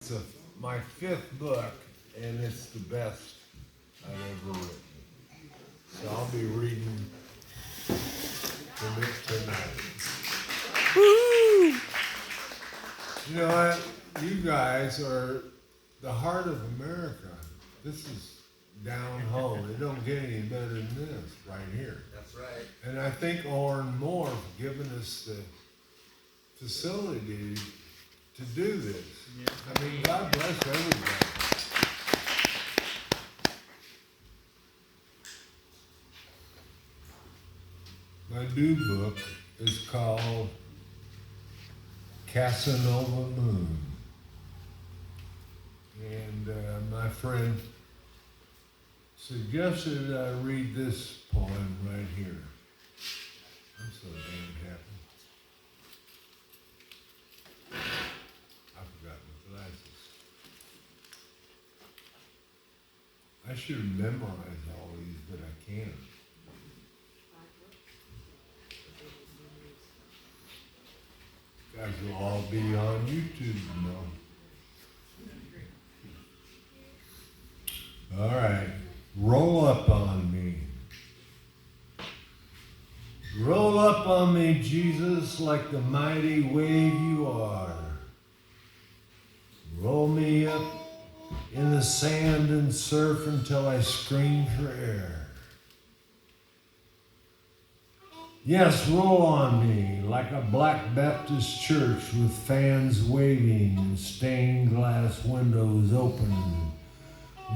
It's my fifth book, and it's the best I've ever written. So I'll be reading from it tonight. Woo! You know what? You guys are the heart of America. This is down home. It don't get any better than this right here. That's right. And I thank Orrin Moore for giving us the facility to do this. I mean, God bless everybody. My new book is called Casanova Moon. And my friend suggested I read this poem right here. I'm so damn happy. I forgot my glasses. I should have memorized all these, but I can't. Guys will all be on YouTube, you know. All right, roll up on me. Roll up on me, Jesus, like the mighty wave you are. Roll me up in the sand and surf until I scream for air. Yes, roll on me like a black Baptist church with fans waving and stained glass windows open,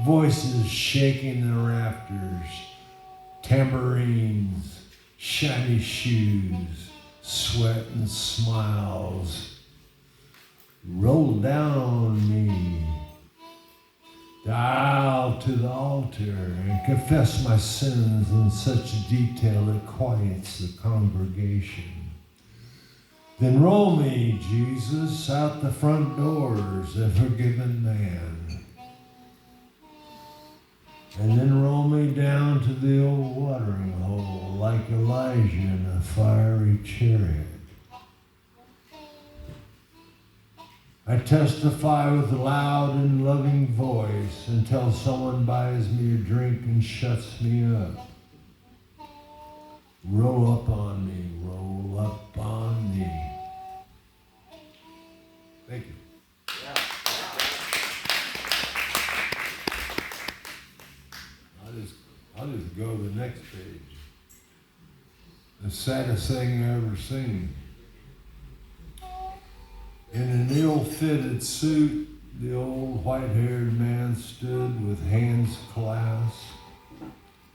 voices shaking the rafters, tambourines, shiny shoes, sweat and smiles. Roll down on me, dial to the altar and confess my sins in such detail it quiets the congregation. Then roll me, Jesus, out the front doors, a forgiven man. And then roll me down to the old watering hole like Elijah in a fiery chariot. I testify with a loud and loving voice until someone buys me a drink and shuts me up. Roll up on me, roll up on me. Thank you. I'll just go to the next page. The saddest thing I ever seen. In an ill-fitted suit, the old white-haired man stood with hands clasped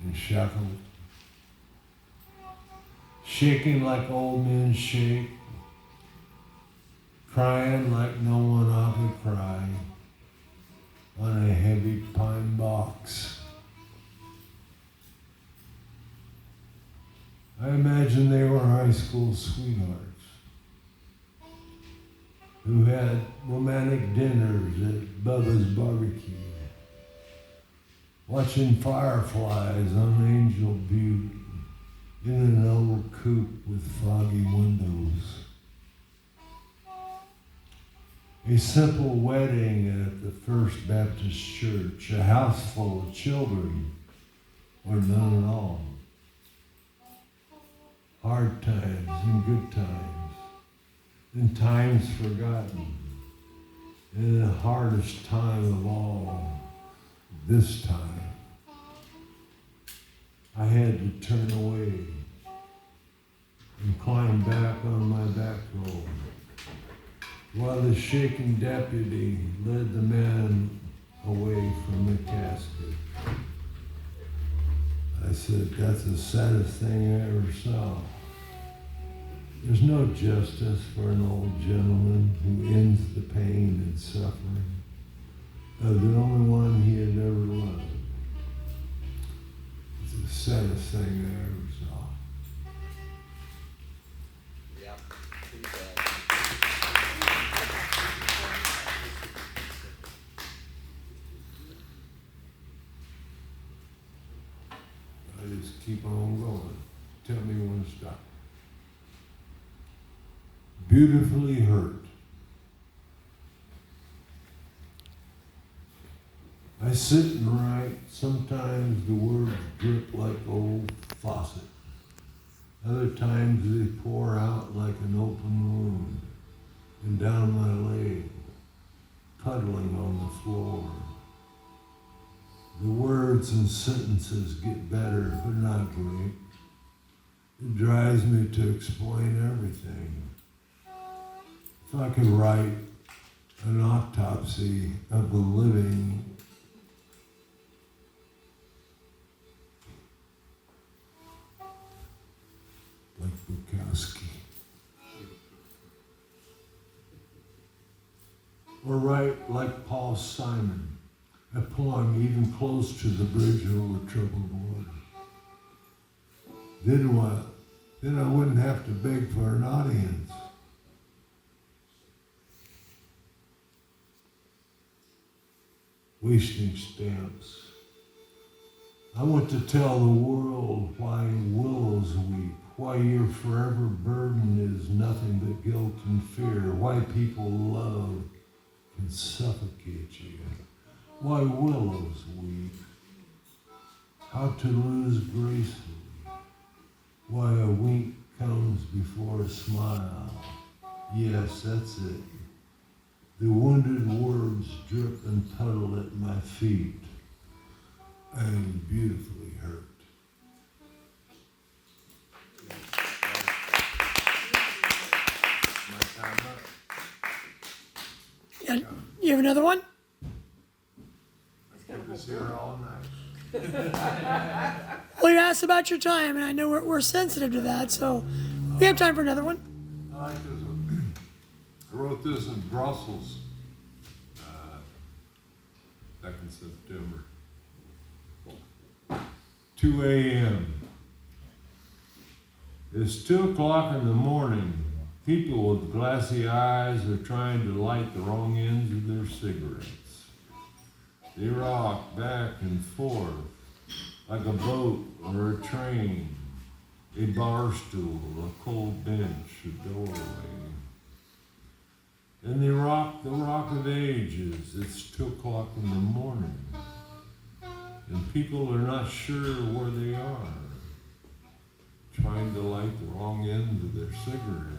and shackled, shaking like old men shake, crying like no one ought to cry, on a heavy pine box. I imagine they were high school sweethearts who had romantic dinners at Bubba's Barbecue, watching fireflies on Angel Butte in an old coupe with foggy windows. A simple wedding at the First Baptist Church, a house full of children, or none at all. Hard times and good times, and times forgotten, and the hardest time of all, this time, I had to turn away and climb back on my back row while the shaking deputy led the man away from the casket. I said, that's the saddest thing I ever saw. There's no justice for an old gentleman who ends the pain and suffering of the only one he had ever loved. It's the saddest thing I ever saw. Yeah, pretty bad. I just keep on going. Tell me when to stop. Beautifully hurt. I sit and write. Sometimes the words drip like old faucet. Other times they pour out like an open wound and down my leg, puddling on the floor. The words and sentences get better, but not great. It drives me to explain everything. If I could write an autopsy of the living, like Bukowski, or write like Paul Simon, a poem even close to the bridge over troubled water. Then what? Then I wouldn't have to beg for an audience. Wasting stamps. I want to tell the world why willows weep, why your forever burden is nothing but guilt and fear, why people love can suffocate you, why willows weep, how to lose gracefully, why a wink comes before a smile. Yes, that's it. The wounded words drip and puddle at my feet. I am beautifully hurt. My time up. Yeah, you have another one? I kept us here all night. Well, you asked about your time, and I know we're sensitive to that, so we have time for another one. I like this one. I wrote this in Brussels back in September. 2 a.m. It's 2 o'clock in the morning. People with glassy eyes are trying to light the wrong ends of their cigarettes. They rock back and forth like a boat or a train, a bar stool, a cold bench, a doorway. And they rock the rock of ages. It's 2 o'clock in the morning. And people are not sure where they are, trying to light the wrong end of their cigarettes.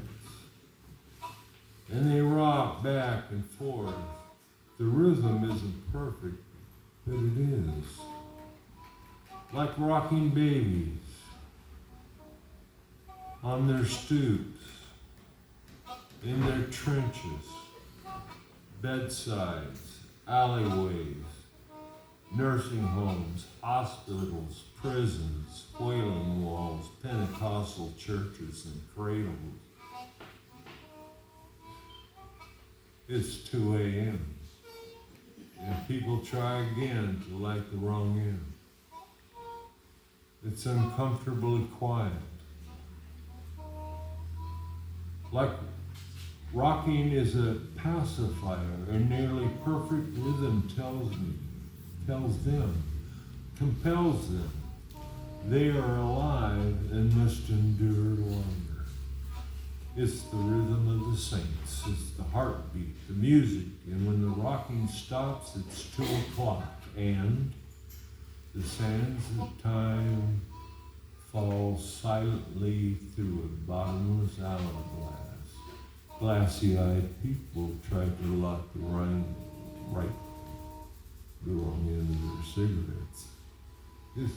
And they rock back and forth. The rhythm isn't perfect, but it is. Like rocking babies on their stoops, in their trenches, bedsides, alleyways, nursing homes, hospitals, prisons, wailing walls, Pentecostal churches, and cradles. It's 2 a.m. and people try again to light the wrong end. It's uncomfortably quiet. Like rocking is a pacifier, a nearly perfect rhythm tells them, compels them. They are alive and must endure longer. It's the rhythm of the saints. It's the heartbeat, the music. And when the rocking stops, it's 2 o'clock. And the sands of time fall silently through a bottomless hourglass. Glassy-eyed people try to light the wrong end of their cigarettes. It's